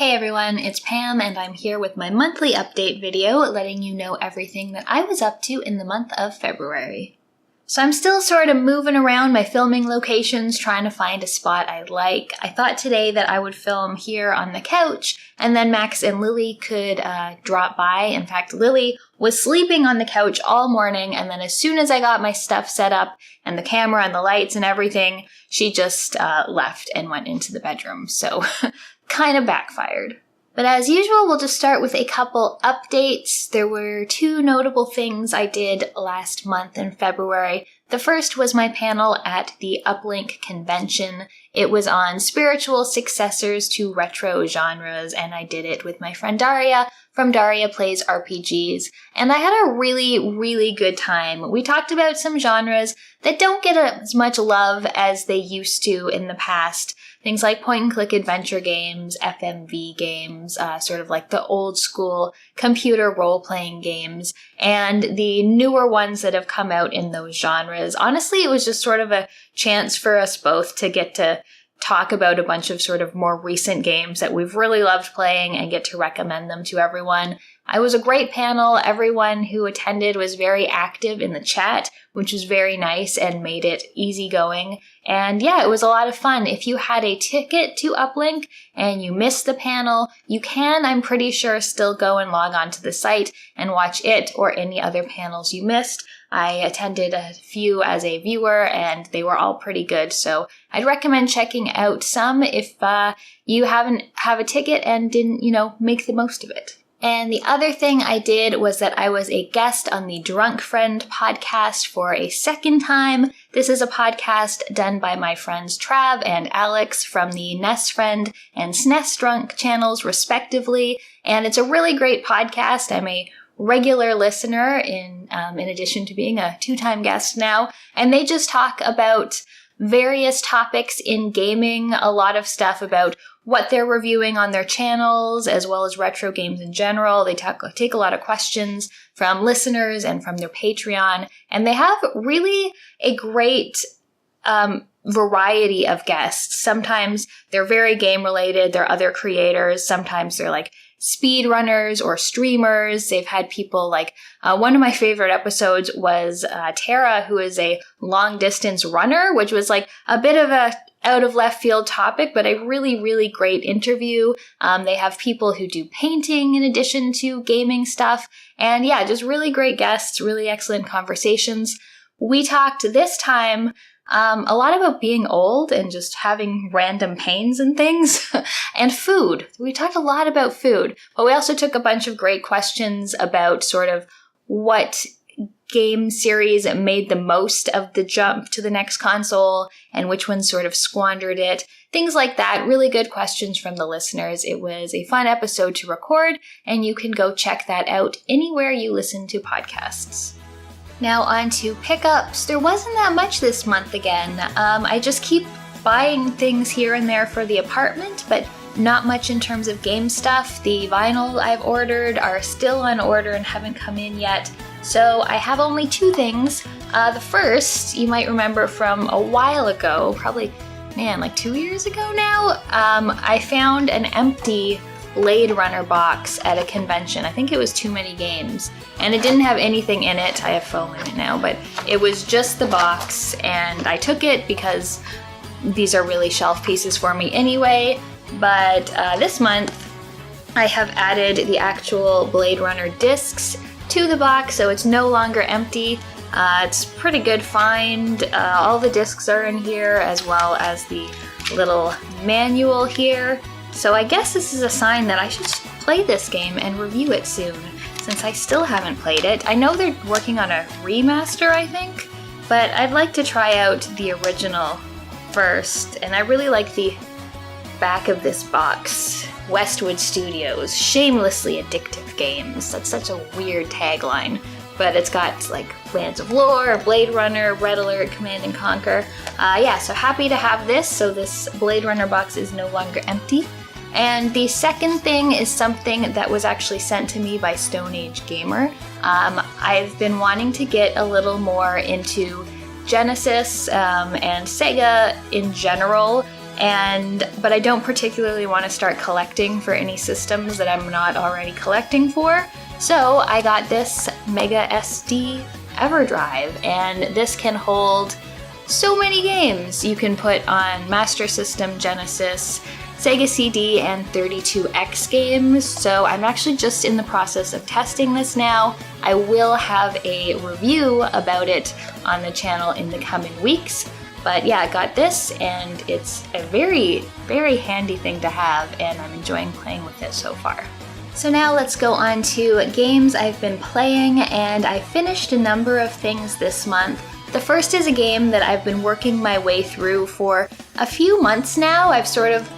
Hey everyone, it's Pam and I'm here with my monthly update video letting you know everything that I was up to in the month of February. So I'm still sort of moving around my filming locations trying to find a spot I like. I thought today that I would film here on the couch and then Max and Lily could drop by. In fact, Lily was sleeping on the couch all morning and then as soon as I got my stuff set up and the camera and the lights and everything, she just left and went into the bedroom. So kind of backfired. But as usual, we'll just start with a couple updates. There were two notable things I did last month in February. The first was my panel at the Uplink convention. It was on spiritual successors to retro genres, and I did it with my friend Daria from Daria Plays RPGs. And I had a really good time. We talked about some genres that don't get as much love as they used to in the past. Things like point-and-click adventure games, FMV games, sort of like the old-school computer role-playing games, and the newer ones that have come out in those genres. Honestly, it was just sort of a chance for us both to get to talk about a bunch of sort of more recent games that we've really loved playing and get to recommend them to everyone. It was a great panel. Everyone who attended was very active in the chat, which was very nice and made it easygoing. And yeah, it was a lot of fun. If you had a ticket to Uplink and you missed the panel, you can, I'm pretty sure, still go and log on to the site and watch it or any other panels you missed. I attended a few as a viewer and they were all pretty good. So I'd recommend checking out some if you have a ticket and didn't, make the most of it. And the other thing I did was that I was a guest on the Drunk Friend podcast for a second time. This is a podcast done by my friends Trav and Alex from the Nest Friend and SNES Drunk channels, respectively. And it's a really great podcast. I'm a regular listener in addition to being a two-time guest now. And they just talk about various topics in gaming, a lot of stuff about what they're reviewing on their channels, as well as retro games in general. They take a lot of questions from listeners and from their Patreon, and they have really a great variety of guests. Sometimes they're very game related, they're other creators, sometimes they're like speedrunners or streamers. They've had people like, one of my favorite episodes was Tara, who is a long distance runner, which was like a bit of a out of left field topic, but a really great interview. They have people who do painting in addition to gaming stuff. And yeah, just really great guests, really excellent conversations. We talked this time a lot about being old and just having random pains and things, and food. We talked a lot about food, but we also took a bunch of great questions about sort of what game series made the most of the jump to the next console and which ones sort of squandered it. Things like that. Really good questions from the listeners. It was a fun episode to record, and you can go check that out anywhere you listen to podcasts. Now on to pickups. There wasn't that much this month again. I just keep buying things here and there for the apartment, but not much in terms of game stuff. The vinyl I've ordered are still on order and haven't come in yet. So I have only two things. The first, you might remember from a while ago, probably, like 2 years ago now, I found an empty Blade Runner box at a convention. I think it was Too Many Games. And it didn't have anything in it. I have foam in it now, but it was just the box. And I took it because these are really shelf pieces for me anyway. But this month, I have added the actual Blade Runner discs to the box, so it's no longer empty. It's pretty good find. All the discs are in here, as well as the little manual here. So I guess this is a sign that I should play this game and review it soon, since I still haven't played it. I know they're working on a remaster, I think, but I'd like to try out the original first, and I really like the back of this box. Westwood Studios, shamelessly addictive games. That's such a weird tagline, but it's got like Lands of Lore, Blade Runner, Red Alert, Command & Conquer. So happy to have this, so this Blade Runner box is no longer empty. And the second thing is something that was actually sent to me by Stone Age Gamer. I've been wanting to get a little more into Genesis and Sega in general. but I don't particularly want to start collecting for any systems that I'm not already collecting for. So I got this Mega SD EverDrive, and this can hold so many games. You can put on Master System, Genesis, Sega CD, and 32X games. So I'm actually just in the process of testing this now. I will have a review about it on the channel in the coming weeks. But yeah, I got this, and it's a very, very handy thing to have, and I'm enjoying playing with it so far. So now let's go on to games I've been playing, and I finished a number of things this month. The first is a game that I've been working my way through for a few months now. I've sort of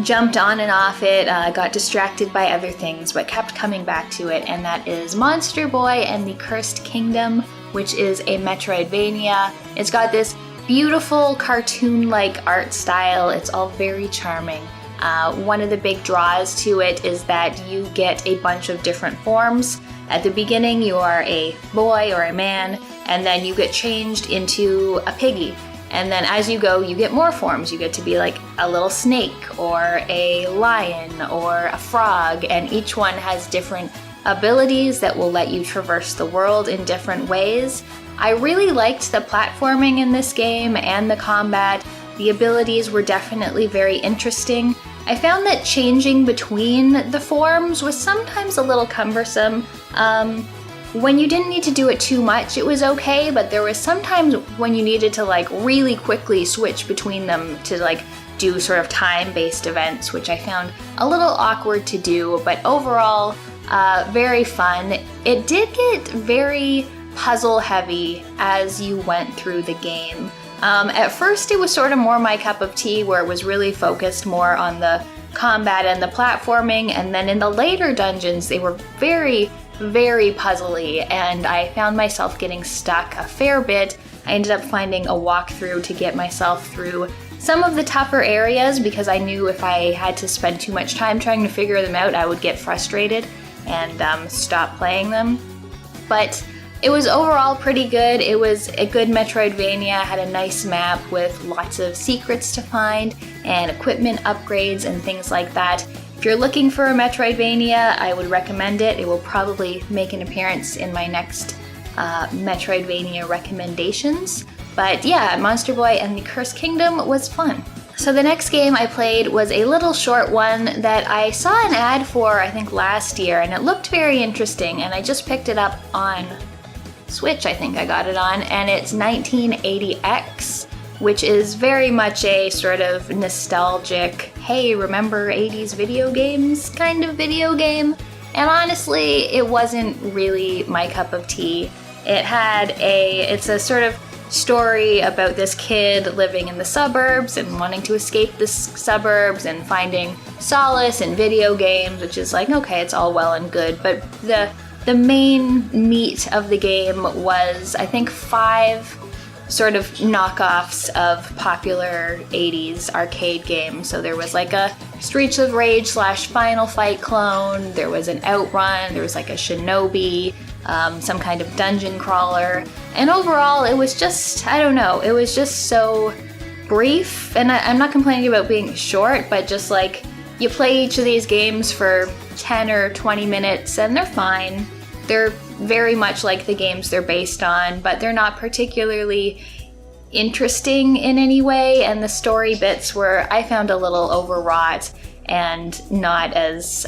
jumped on and off it, got distracted by other things, but kept coming back to it, and that is Monster Boy and the Cursed Kingdom, which is a Metroidvania. It's got this beautiful cartoon-like art style. It's all very charming. One of the big draws to it is that you get a bunch of different forms. At the beginning, you are a boy or a man, and then you get changed into a piggy. And then as you go, you get more forms. You get to be like a little snake or a lion or a frog, and each one has different abilities that will let you traverse the world in different ways. I really liked the platforming in this game and the combat. The abilities were definitely very interesting. I found that changing between the forms was sometimes a little cumbersome. When you didn't need to do it too much, it was okay, but there was sometimes when you needed to like really quickly switch between them to like do sort of time-based events, which I found a little awkward to do, but overall, very fun. It did get very puzzle heavy as you went through the game. At first it was sort of more my cup of tea, where it was really focused more on the combat and the platforming, and then in the later dungeons they were very, very puzzly, and I found myself getting stuck a fair bit. I ended up finding a walkthrough to get myself through some of the tougher areas, because I knew if I had to spend too much time trying to figure them out, I would get frustrated and stop playing them. But it was overall pretty good. It was a good Metroidvania, had a nice map with lots of secrets to find and equipment upgrades and things like that. If you're looking for a Metroidvania, I would recommend it. It will probably make an appearance in my next Metroidvania recommendations. But yeah, Monster Boy and the Cursed Kingdom was fun. So the next game I played was a little short one that I saw an ad for, I think last year, and it looked very interesting, and I just picked it up on Switch, I think I got it on, and it's 1980X, which is very much a sort of nostalgic, hey, remember 80s video games kind of video game. And honestly, it wasn't really my cup of tea. It's a sort of story about this kid living in the suburbs and wanting to escape the suburbs and finding solace in video games, which is like, okay, it's all well and good, but the main meat of the game was, I think, 5 sort of knockoffs of popular 80s arcade games. So there was like a Streets of Rage / Final Fight clone, there was an Outrun, there was like a Shinobi, some kind of dungeon crawler, and overall it was just, I don't know, it was just so brief. And I'm not complaining about being short, but just like, you play each of these games for 10 or 20 minutes and they're fine. They're very much like the games they're based on, but they're not particularly interesting in any way, and the story bits were, I found, a little overwrought and not as,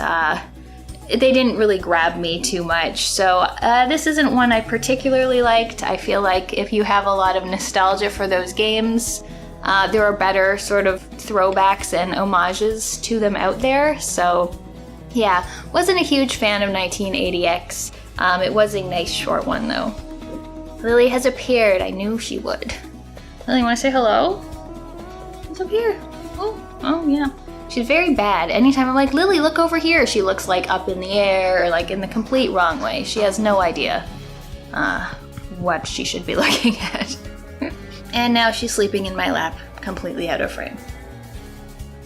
they didn't really grab me too much. So this isn't one I particularly liked. I feel like if you have a lot of nostalgia for those games, there are better sort of throwbacks and homages to them out there. So yeah, wasn't a huge fan of 1980X. It was a nice short one though. Lily has appeared. I knew she would. Lily, want to say hello? She's up here. Oh yeah. She's very bad. Anytime I'm like, Lily, look over here, she looks like up in the air or like in the complete wrong way. She has no idea what she should be looking at. And now she's sleeping in my lap, completely out of frame.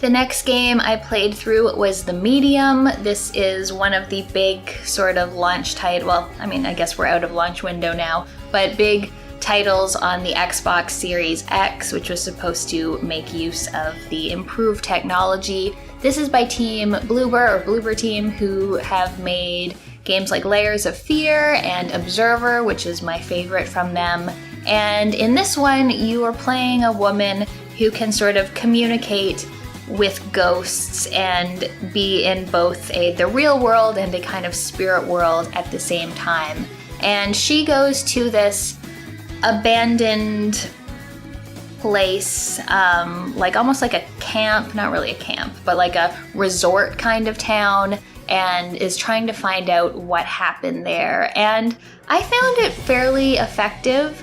The next game I played through was The Medium. This is one of the big sort of launch title, well, I mean, I guess we're out of launch window now, but big titles on the Xbox Series X, which was supposed to make use of the improved technology. This is by Team Bloober Team, who have made games like Layers of Fear and Observer, which is my favorite from them. And in this one, you are playing a woman who can sort of communicate with ghosts and be in both the real world and a kind of spirit world at the same time. And she goes to this abandoned place, like almost like a camp, not really a camp, but like a resort kind of town, and is trying to find out what happened there. And I found it fairly effective.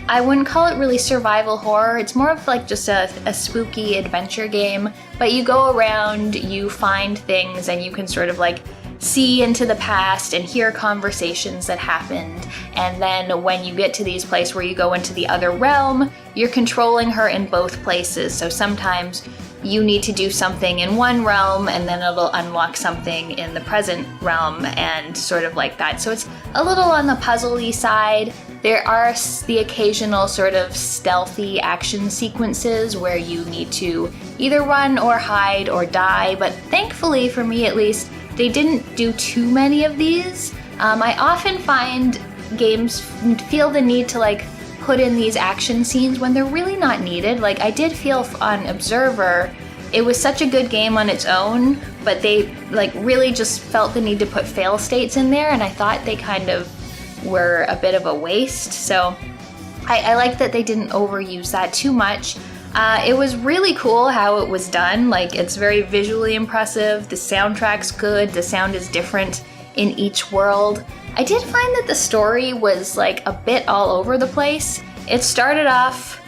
I wouldn't call it really survival horror. It's more of like just a spooky adventure game, but you go around, you find things, and you can sort of like see into the past and hear conversations that happened. And then when you get to these places where you go into the other realm, you're controlling her in both places. So sometimes you need to do something in one realm and then it'll unlock something in the present realm and sort of like that. So it's a little on the puzzly side. There are the occasional sort of stealthy action sequences where you need to either run or hide or die, but thankfully, for me at least, they didn't do too many of these. I often find games feel the need to like put in these action scenes when they're really not needed. Like I did feel on Observer, it was such a good game on its own, but they like really just felt the need to put fail states in there, and I thought they kind of were a bit of a waste. So I like that they didn't overuse that too much. It was really cool how it was done. Like it's very visually impressive. The soundtrack's good. The sound is different in each world. I did find that the story was like a bit all over the place. It started off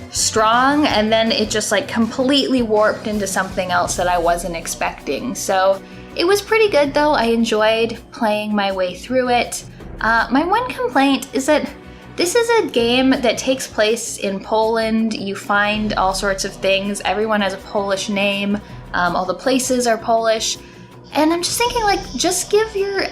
strong and then it just like completely warped into something else that I wasn't expecting. So it was pretty good though. I enjoyed playing my way through it. My one complaint is that this is a game that takes place in Poland. You find all sorts of things. Everyone has a Polish name. All the places are Polish. And I'm just thinking, like, just give your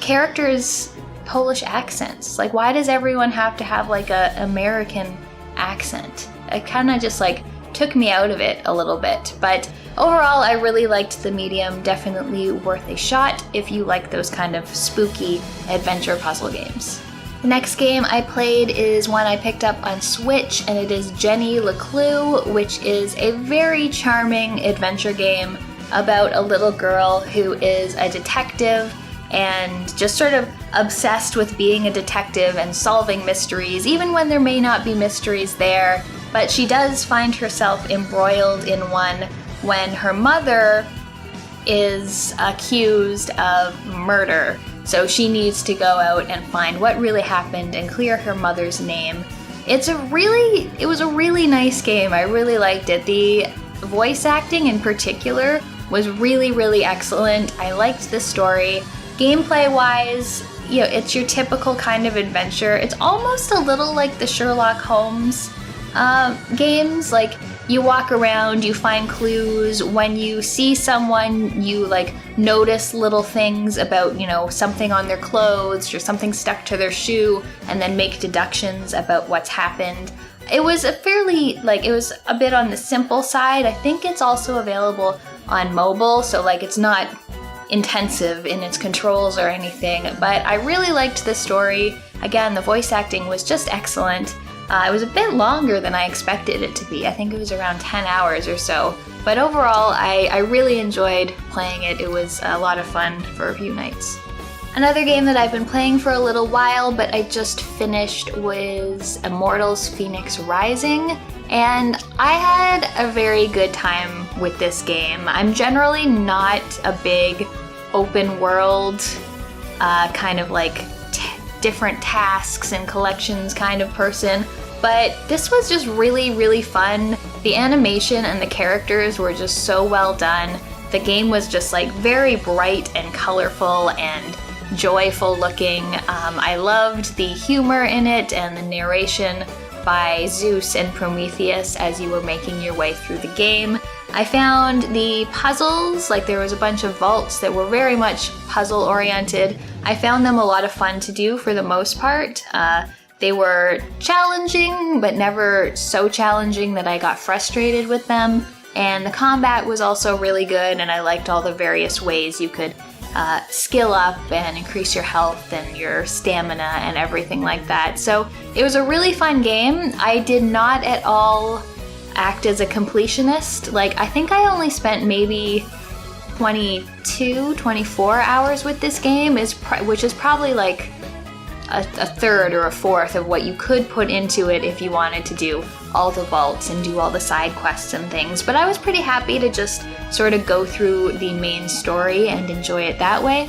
characters Polish accents. Like, why does everyone have to have, like, a American accent? It kind of just, like, took me out of it a little bit. But overall, I really liked the medium. Definitely worth a shot if you like those kind of spooky adventure puzzle games. The next game I played is one I picked up on Switch, and it is Jenny LeClue, which is a very charming adventure game about a little girl who is a detective and just sort of obsessed with being a detective and solving mysteries, even when there may not be mysteries there. But she does find herself embroiled in one when her mother is accused of murder. So she needs to go out and find what really happened and clear her mother's name. It was a really nice game. I really liked it. The voice acting in particular was really, really excellent. I liked the story. Gameplay-wise, it's your typical kind of adventure. It's almost a little like the Sherlock Holmes games. Like, you walk around, you find clues. When you see someone, you like notice little things about, something on their clothes or something stuck to their shoe, and then make deductions about what's happened. It was it was a bit on the simple side. I think it's also available on mobile, so like it's not intensive in its controls or anything, but I really liked the story. Again, the voice acting was just excellent. It was a bit longer than I expected it to be. I think it was around 10 hours or so. But overall, I really enjoyed playing it. It was a lot of fun for a few nights. Another game that I've been playing for a little while, but I just finished, was Immortals Fenyx Rising. And I had a very good time with this game. I'm generally not a big open world, kind of like different tasks and collections kind of person. But this was just really, really fun. The animation and the characters were just so well done. The game was just like very bright and colorful and joyful looking. I loved the humor in it and the narration by Zeus and Prometheus as you were making your way through the game. I found the puzzles, like there was a bunch of vaults that were very much puzzle oriented. I found them a lot of fun to do for the most part. They were challenging, but never so challenging that I got frustrated with them. And the combat was also really good, and I liked all the various ways you could skill up and increase your health and your stamina and everything like that. So it was a really fun game. I did not at all act as a completionist. Like, I think I only spent maybe 22, 24 hours with this game, which is probably like a third or a fourth of what you could put into it if you wanted to do all the vaults and do all the side quests and things. But I was pretty happy to just sort of go through the main story and enjoy it that way.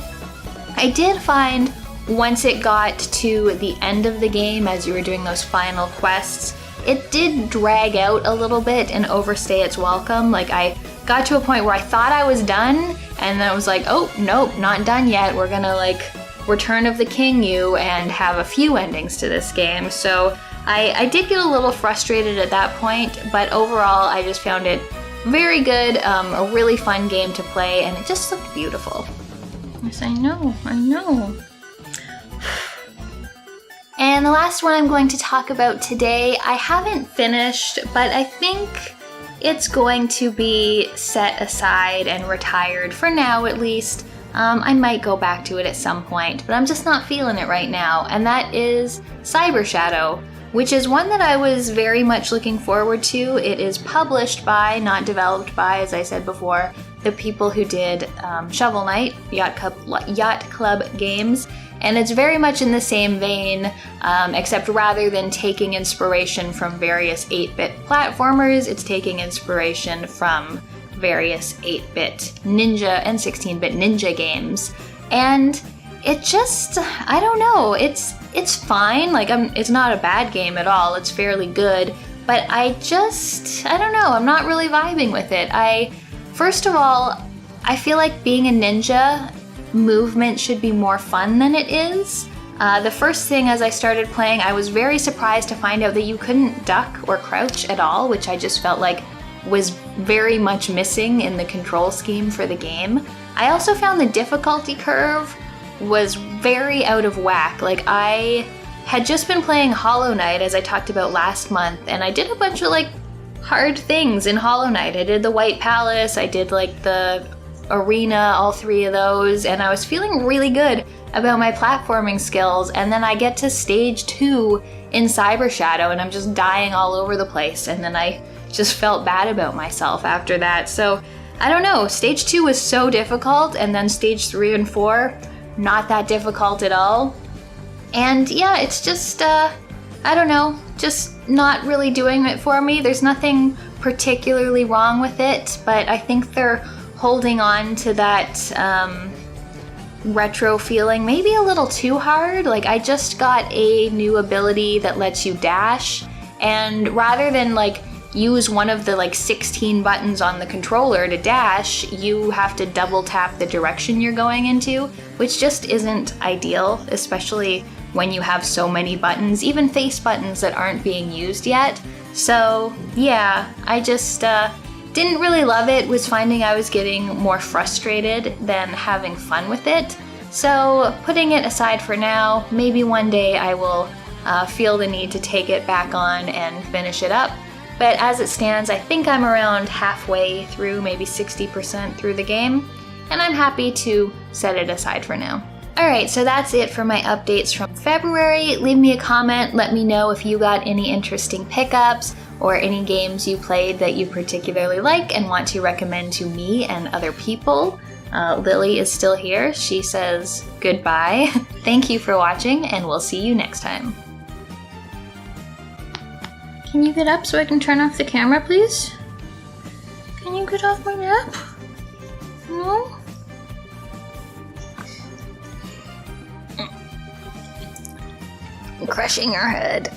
I did find once it got to the end of the game, as you were doing those final quests, it did drag out a little bit and overstay its welcome. Like, I got to a point where I thought I was done, and then I was like, oh, nope, not done yet. We're gonna like Return of the King you and have a few endings to this game. So I did get a little frustrated at that point, but overall I just found it very good, a really fun game to play, and it just looked beautiful. Yes, I know. And the last one I'm going to talk about today, I haven't finished, but I think it's going to be set aside and retired for now at least. I might go back to it at some point, but I'm just not feeling it right now, and that is Cyber Shadow, which is one that I was very much looking forward to. It is published by, not developed by, as I said before, the people who did Shovel Knight, Yacht Club Games, and it's very much in the same vein, except rather than taking inspiration from various 8-bit platformers, it's taking inspiration from various 8-bit Ninja and 16-bit Ninja games. And it just, I don't know, it's fine. Like, it's not a bad game at all. It's fairly good, but I don't know, I'm not really vibing with it. First of all, I feel like being a ninja, movement should be more fun than it is. The first thing as I started playing, I was very surprised to find out that you couldn't duck or crouch at all, which I just felt like was very much missing in the control scheme for the game. I also found the difficulty curve was very out of whack. Like, I had just been playing Hollow Knight, as I talked about last month, and I did a bunch of like hard things in Hollow Knight. I did the White Palace, I did like the arena, all 3 of those, and I was feeling really good about my platforming skills, and then I get to stage 2 in Cyber Shadow and I'm just dying all over the place, and then I just felt bad about myself after that. So I don't know, stage 2 was so difficult, and then stage 3 and 4, not that difficult at all. And yeah, it's just, I don't know, just not really doing it for me. There's nothing particularly wrong with it, but I think they're holding on to that retro feeling maybe a little too hard. Like, I just got a new ability that lets you dash, and rather than like use one of the like 16 buttons on the controller to dash, you have to double tap the direction you're going into, which just isn't ideal, especially when you have so many buttons, even face buttons that aren't being used yet. So yeah, I just didn't really love it, was finding I was getting more frustrated than having fun with it. So putting it aside for now, maybe one day I will feel the need to take it back on and finish it up. But as it stands, I think I'm around halfway through, maybe 60% through the game, and I'm happy to set it aside for now. Alright, so that's it for my updates from February. Leave me a comment, let me know if you got any interesting pickups or any games you played that you particularly like and want to recommend to me and other people. Lily is still here. She says goodbye. Thank you for watching, and we'll see you next time. Can you get up so I can turn off the camera, please? Can you get off my nap? No? I'm crushing her head.